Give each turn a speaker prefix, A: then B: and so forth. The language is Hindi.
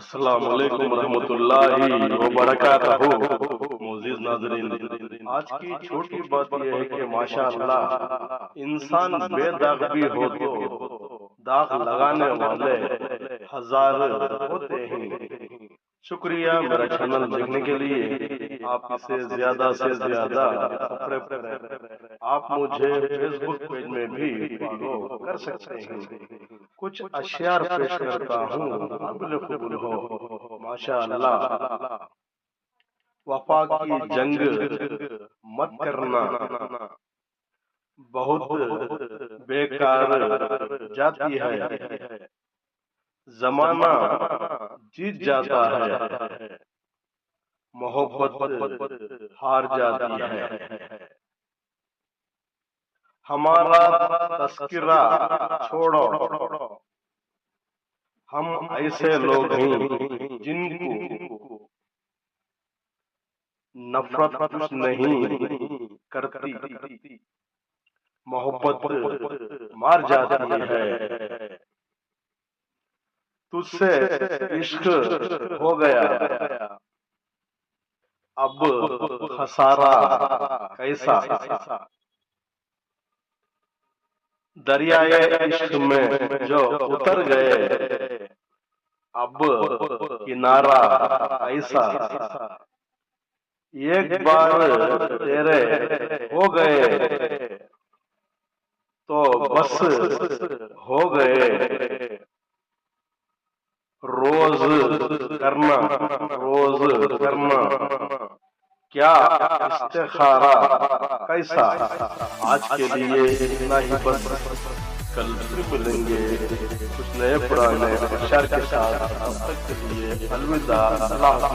A: अस्सलाम वालेकुम रहमतुल्लाहि व बरकातहू। मोअज़्ज़िज़ नाज़रीन, आज की छोटी बात यह है कि माशाअल्लाह इंसान बेदाग भी हो तो दाग लगाने वाले हजार होते हैं। शुक्रिया मेरा चैनल देखने के लिए। आप इसे ज्यादा से ज्यादा सब्सक्राइब करें। आप मुझे फेसबुक पेज में भी फॉलो कर सकते हैं। कुछ अशियार पेश करता हूँ, काबिल कबूल हो माशाअल्लाह। वफा की जंग मत करना, बहुत बेकार जाती है। जमाना जीत जाता है, मोहब्बत हार जाती है। हमारा तस्किरा छोड़ो, हम ऐसे लोग हैं जिनको नफरत कुछ नहीं करती, मोहब्बत मार जाती है। तुझसे इश्क हो गया, अब खसारा कैसा। दरियाए इश्क में जो उतर गए, अब किनारा ऐसा। एक बार तेरे हो गए तो बस हो गए। रोज करना, रोज करना क्या इस्तिखारा कैसा। आज के लिए इतना ही बस, कल फिर मिलेंगे कुछ नए पुराने अशार के साथ। तब तक के लिए अलविदा। अल्लाह।